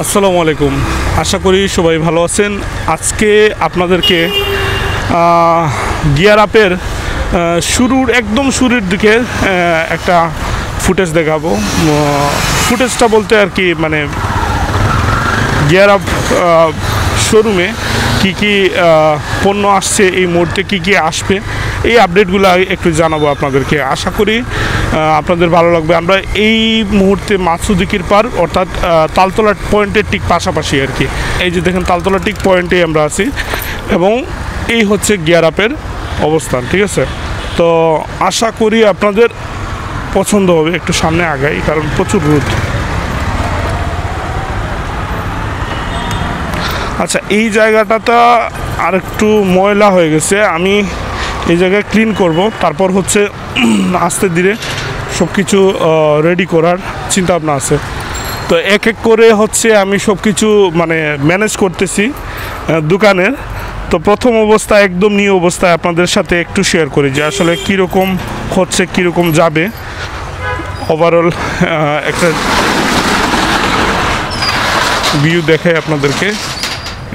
আসসালামু আলাইকুম। আশা করি সবাই ভালো আছেন। আজকে আপনাদেরকে গিয়ার আপের একদম শুরুর দিকে একটা ফুটেজ দেখাবো। ফুটেজটা বলতে আর কি মানে গিয়ার আপ শোরুমে কী কী পণ্য আসছে, এই মুহূর্তে কী কী আসবে, এই আপডেটগুলো একটু জানাবো আপনাদেরকে। আশা করি আপনাদের ভালো লাগবে। আমরা এই মুহূর্তে মাসুদিকির পার অর্থাৎ তালতলা পয়েন্টের ঠিক পাশাপাশি আর কি। এই যে দেখেন তালতলা ঠিক পয়েন্টে আমরা আছি এবং এই হচ্ছে গিয়ার আপের অবস্থান, ঠিক আছে। তো আশা করি আপনাদের পছন্দ হবে। একটু সামনে আগাই কারণ প্রচুর রোদ। আচ্ছা, এই জায়গাটা আর একটু ময়লা হয়ে গেছে, আমি এই জায়গায় ক্লিন করব। তারপর হচ্ছে আস্তে ধীরে সব কিছু রেডি করার চিন্তা ভাবনা আছে। তো এক এক করে হচ্ছে আমি সব কিছু মানে ম্যানেজ করতেছি দোকানের। তো প্রথম অবস্থায় একদম নিউ অবস্থায় আপনাদের সাথে একটু শেয়ার করি যে আসলে কীরকম হচ্ছে, কীরকম যাবে ওভারঅল একটা ভিউ দেখাই আপনাদেরকে।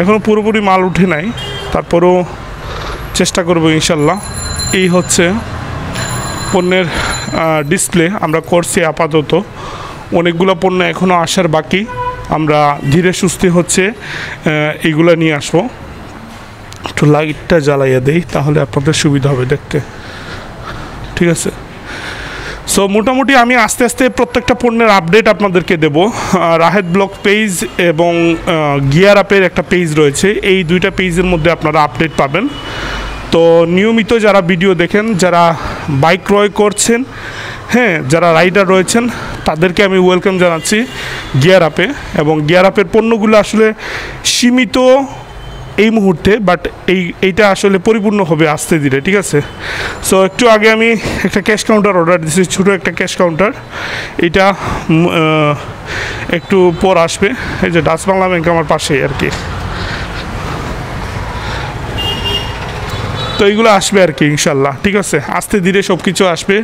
এখনও পুরোপুরি মাল উঠে নাই, তারপরেও চেষ্টা করব ইনশাল্লাহ। এই হচ্ছে পণ্যের ডিসপ্লে আমরা করছি আপাতত। অনেকগুলো পণ্য এখনও আসার বাকি, আমরা ধীরে সুস্থে হচ্ছে এইগুলো নিয়ে আসবো। একটু লাইটটা জ্বালাইয়া দেই তাহলে আপনাদের সুবিধা হবে দেখতে, ঠিক আছে। সো মোটামুটি আমি আস্তে আস্তে প্রত্যেকটা পণ্যের আপডেট আপনাদেরকে দেব। রাহেদ ব্লগ পেজ এবং গিয়ার আপের একটা পেজ রয়েছে, এই দুইটা পেজের মধ্যে আপনারা আপডেট পাবেন। তো নিয়মিত যারা ভিডিও দেখেন, যারা বাইক ক্রয় করছেন, হ্যাঁ, যারা রাইডার রয়েছেন, তাদেরকে আমি ওয়েলকাম জানাচ্ছি গিয়ার আপে। এবং গিয়ার আপের পণ্যগুলো আসলে সীমিত এই মুহূর্তে, বাট এইটা আসলে পরিপূর্ণ হবে আস্তে ধীরে, ঠিক আছে। সো একটু আগে আমি একটা ক্যাশ কাউন্টার অর্ডার দিয়েছি, ছোটো একটা ক্যাশ কাউন্টার। এটা একটু পর আসবে। এই যে ডাচ বাংলা ব্যাংক আমার পাশেই আর কি। তো এইগুলো আসবে আর কি ইনশাল্লাহ, ঠিক আছে। আস্তে ধীরে সব কিছু আসবে।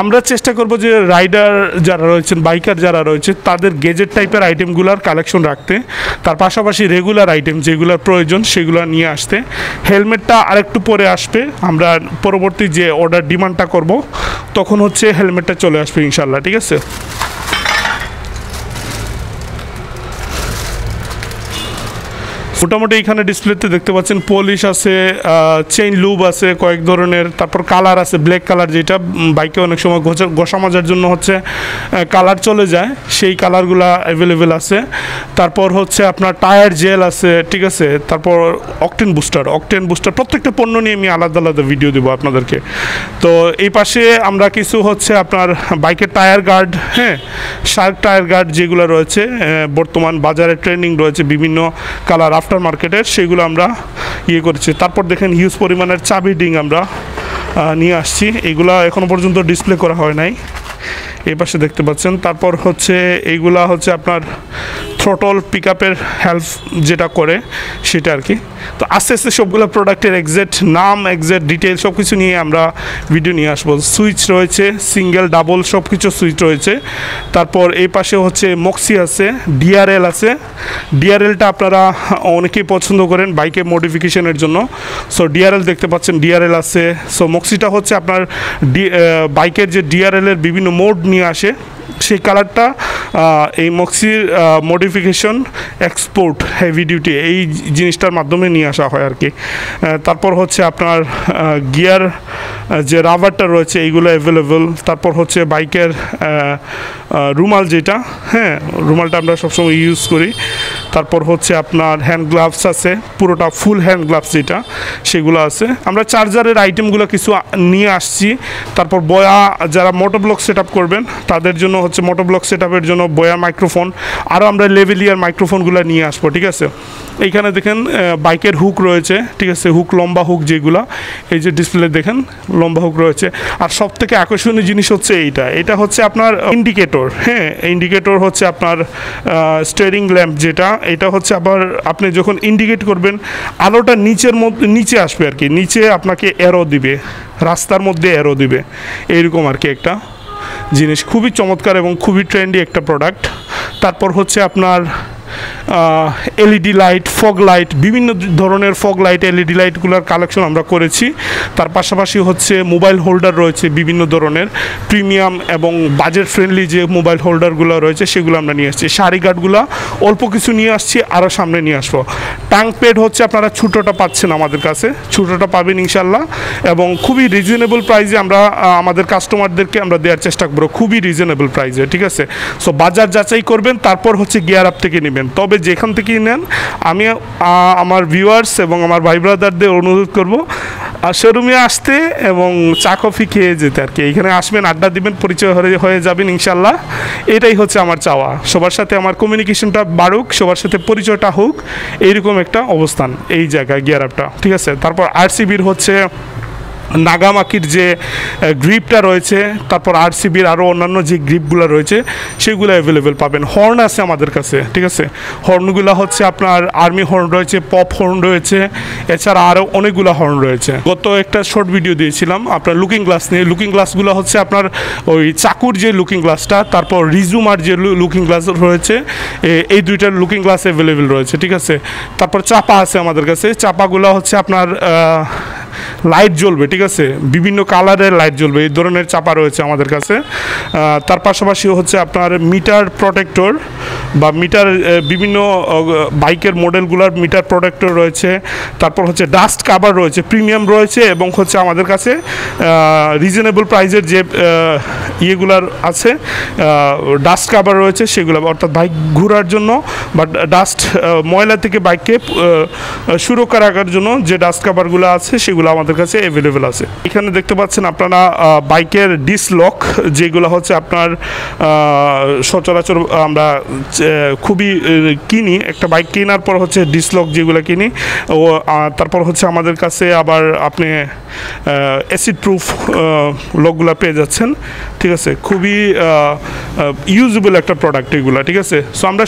আমরা চেষ্টা করব যে রাইডার যারা রয়েছেন, বাইকার যারা রয়েছে, তাদের গেজেট টাইপের আইটেমগুলোর কালেকশন রাখতে, তার পাশাপাশি রেগুলার আইটেম যেগুলোর প্রয়োজন সেগুলো নিয়ে আসতে। হেলমেটটা আরেকটু পরে আসবে, আমরা পরবর্তী যে অর্ডার ডিমান্ডটা করব তখন হচ্ছে হেলমেটটা চলে আসবে ইনশাল্লাহ, ঠিক আছে। মোটামুটি এখানে ডিসপ্লেতে দেখতে পাচ্ছেন পলিশ আছে, চেইন লুব আছে কয়েক ধরনের, তারপর কালার আছে ব্ল্যাক কালার, যেটা বাইকে অনেক সময় ঘষা মাজার জন্য হচ্ছে কালার চলে যায়, সেই কালারগুলো অ্যাভেলেবেল আছে। তারপর হচ্ছে আপনার টায়ার জেল আছে, ঠিক আছে। তারপর অকটেন বুস্টার প্রত্যেকটা পণ্য নিয়ে আমি আলাদা আলাদা ভিডিও দেবো আপনাদেরকে। তো এই পাশে আমরা কিছু হচ্ছে আপনার বাইকের টায়ার গার্ড, হ্যাঁ, শার্ক টায়ার গার্ড যেগুলো রয়েছে বর্তমান বাজারে ট্রেন্ডিং রয়েছে বিভিন্ন কালার আফটার মার্কেটের, সেগুলো আমরা করেছি। তারপর দেখেন হিউজ পরিমাণের চাবি ডিং আমরা নিয়ে আসছি, এগুলা এখনো পর্যন্ত ডিসপ্লে করা হয় নাই, এই পাশে দেখতে পাচ্ছেন। তারপর হচ্ছে এইগুলা হচ্ছে আপনার থ্রোটল পিক আপের হেল্প যেটা করে সেটা আর কি। তো আস্তে আস্তে সবগুলো প্রোডাক্টের এক্সাক্ট নাম, এক্সাক্ট ডিটেল সব কিছু নিয়ে আমরা ভিডিও নিয়ে আসবো। সুইচ রয়েছে, সিঙ্গেল ডাবল সব কিছু সুইচ রয়েছে। তারপর এই পাশে হচ্ছে মক্সি আছে, ডিআরএল আছে। ডিআরএলটা আপনারা অনেকেই পছন্দ করেন বাইকে মডিফিকেশনের জন্য, সো ডিআরএল দেখতে পাচ্ছেন, ডিআরএল আছে। সো মক্সিটা হচ্ছে আপনার বাইকের যে ডিআরএলের বিভিন্ন মোড নিয়ে আসে, সেই কালারটা এই মক্সির মডিফিকেশন এক্সপোর্ট হেভি ডিউটি এই জিনিসটার মাধ্যমে নিয়ে আসা হয় আর কি। তারপর হচ্ছে আপনার গিয়ার যে রাবারটা রয়েছে এইগুলো অ্যাভেলেবেল। তারপর হচ্ছে বাইকের রুমাল যেটা, হ্যাঁ, রুমালটা আমরা সবসময় ইউজ করি। তারপর হচ্ছে আপনার হ্যান্ড গ্লাভস আছে, পুরোটা ফুল হ্যান্ড গ্লাভস যেটা, সেগুলো আছে। আমরা চার্জারের আইটেমগুলো কিছু নিয়ে আসছি। তারপর বয়া, যারা মোটোব্লক সেট আপ করবেন তাদের জন্য হচ্ছে মোটোব্লক সেট আপের জন্য বয়া মাইক্রোফোন, আরও আমরা লেভেলিয়ার মাইক্রোফোনগুলো নিয়ে আসবো, ঠিক আছে। এইখানে দেখেন বাইকের হুক রয়েছে, ঠিক আছে, হুক লম্বা হুক যেগুলো, এই যে ডিসপ্লে দেখেন লম্বা হুক রয়েছে। আর সব থেকে আকর্ষণীয় জিনিস হচ্ছে এটা হচ্ছে আপনার ইন্ডিকেটর, হ্যাঁ, ইন্ডিকেটর হচ্ছে আপনার স্টিয়ারিং ল্যাম্প যেটা, এটা হচ্ছে আবার আপনি যখন ইন্ডিকেট করবেন আলোটা নিচে আসবে আর কি, নিচে আপনাকে অ্যারো দিবে, রাস্তার মধ্যে অ্যারো দিবে, এইরকম আর কি একটা জিনিস। খুবই চমৎকার এবং খুবই ট্রেন্ডি একটা প্রোডাক্ট। তারপর হচ্ছে আপনার এলইডি লাইট, ফগ লাইট, বিভিন্ন ধরনের ফগ লাইট, এলইডি লাইটগুলোর কালেকশন আমরা করেছি। তার পাশাপাশি হচ্ছে মোবাইল হোল্ডার রয়েছে বিভিন্ন ধরনের প্রিমিয়াম এবং বাজেট ফ্রেন্ডলি যে মোবাইল হোল্ডারগুলো রয়েছে সেগুলো আমরা নিয়ে আসছি। শাড়ি গার্ডগুলো অল্প কিছু নিয়ে আসছি, আরও সামনে নিয়ে আসবো। টাং প্যাড হচ্ছে আপনারা ছোটোটা পাচ্ছেন আমাদের কাছে, ছোটোটা পাবেন ইনশাল্লাহ, এবং খুবই রিজনেবল প্রাইসে আমরা আমাদের কাস্টমারদেরকে আমরা দেওয়ার চেষ্টা করবো, খুবই রিজনেবল প্রাইসে, ঠিক আছে। সো বাজার যাচাই করবেন, তারপর হচ্ছে গিয়ার আপ থেকে নেবেন। তবে যেখান থেকেই নেন আমি আমার ভিউয়ার্স এবং আমার ভাই ব্রাদারদের অনুরোধ করব শোরুমে আসতে এবং চা কফি খেয়ে যেতে আর কি। এইখানে আসবেন, আড্ডা দিবেন, পরিচয় হয়ে যাবেন ইনশাল্লাহ। এটাই হচ্ছে আমার চাওয়া, সবার সাথে আমার কমিউনিকেশনটা বাড়ুক, সবার সাথে পরিচয়টা হোক, এইরকম একটা অবস্থান এই জায়গায় গিয়ার আপটা, ঠিক আছে। তারপর আরসিবির হচ্ছে নাগামাকির যে গ্রিপটা রয়েছে, তারপর আরসিবির আরও অন্যান্য যে গ্রিপগুলো রয়েছে সেগুলো অ্যাভেলেবেল পাবেন। হর্ন আছে আমাদের কাছে, ঠিক আছে। হর্নগুলো হচ্ছে আপনার আর্মি হর্ন রয়েছে, পপ হর্ন রয়েছে, এছাড়া আরও অনেকগুলো হর্ন রয়েছে। গত একটা শর্ট ভিডিও দিয়েছিলাম আপনার লুকিং গ্লাস নিয়ে। লুকিং গ্লাসগুলো হচ্ছে আপনার ওই চাকুর যে লুকিং গ্লাসটা, তারপর রিজুমার যে লুকিং গ্লাস রয়েছে, এই দুইটার লুকিং গ্লাস অ্যাভেলেবেল রয়েছে, ঠিক আছে। তারপর চাপা আছে আমাদের কাছে, চাপাগুলো হচ্ছে আপনার লাইট জ্বলবে, ঠিক আছে, বিভিন্ন কালারের লাইট জ্বলবে, এই ধরনের চাপা রয়েছে আমাদের কাছে। তার পাশাপাশি হচ্ছে আপনার মিটার প্রোটেক্টর বা মিটার, বিভিন্ন বাইকের মডেলগুলোর মিটার প্রোটেক্টর রয়েছে। তারপর হচ্ছে ডাস্ট কাভার রয়েছে, প্রিমিয়াম রয়েছে, এবং হচ্ছে আমাদের কাছে রিজনেবল প্রাইসের যে ইয়েগুলার আছে, ডাস্ট কাভার রয়েছে সেগুলো, অর্থাৎ বাইক ঘোরার জন্য বা ডাস্ট ময়লা থেকে বাইককে সুরক্ষা রাখার জন্য যে ডাস্ট কাভারগুলো আছে সেগুলো আমাদের কাছে অ্যাভেলেবেল আছে। এখানে দেখতে পাচ্ছেন আপনারা বাইকের ডিসলক, যেগুলো হচ্ছে আপনার সচরাচর আমরা খুবই কিনি, একটা বাইক কেনার পর হচ্ছে ডিসলক যেগুলো কিনি। ও তারপর হচ্ছে আমাদের কাছে আবার আপনি অ্যাসিড প্রুফ লকগুলো পেয়ে যাচ্ছেন, ঠিক আছে। খুবই ইউজেবল একটা প্রোডাক্ট এগুলো, ঠিক আছে। সো আমরা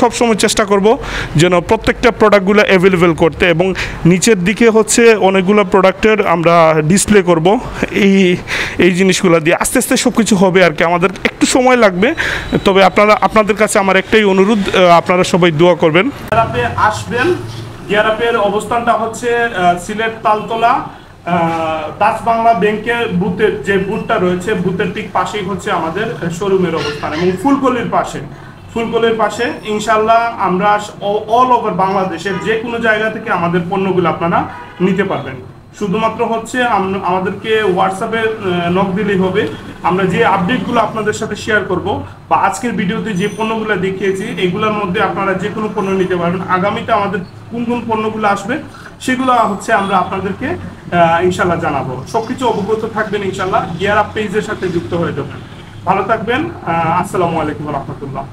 সবসময় চেষ্টা করব যেন প্রত্যেকটা প্রোডাক্টগুলো অ্যাভেলেবেল করতে, এবং নিচের দিকে হচ্ছে অনেকগুলো প্রোডাক্টের আমরা ডিসপ্লে করব। এই জিনিসগুলো দিয়ে আস্তে আস্তে সব কিছু হবে আর কি, আমাদের একটু সময় লাগবে। তবে আপনাদের কাছে আমার একটাই অনুরোধ, আপনারা সবাই দোয়া করবেন। আপনি আসবেন, গিয়ার আপের অবস্থানটা হচ্ছে সিলেট তালতলা ডাচ বাংলা ব্যাংকের বুথের যে বুথটা রয়েছে, বুথের ঠিক পাশেই হচ্ছে আমাদের শোরুমের অবস্থান, এবং ফুলকলির পাশে ইনশাল্লাহ আমরা অল ওভার বাংলাদেশের যে কোনো জায়গা থেকে আমাদের পণ্যগুলো আপনারা নিতে পারবেন। শুধুমাত্র হচ্ছে আমাদেরকে হোয়াটসঅ্যাপে নক দিলেই হবে। আমরা যে আপডেটগুলো আপনাদের সাথে শেয়ার করব, বা আজকের ভিডিওতে যে পণ্যগুলো দেখিয়েছি এগুলোর মধ্যে আপনারা যে কোনো পণ্য নিতে পারবেন। আগামীতে আমাদের কোন কোন পণ্যগুলো আসবে সেগুলো হচ্ছে আমরা আপনাদেরকে ইনশাল্লাহ জানাবো। সবকিছু অবগত থাকবেন ইনশাল্লাহ। গিয়ার আপ পেজের সাথে যুক্ত হয়ে যাবেন। ভালো থাকবেন। আসসালামু আলাইকুম রহমতুল্লাহ।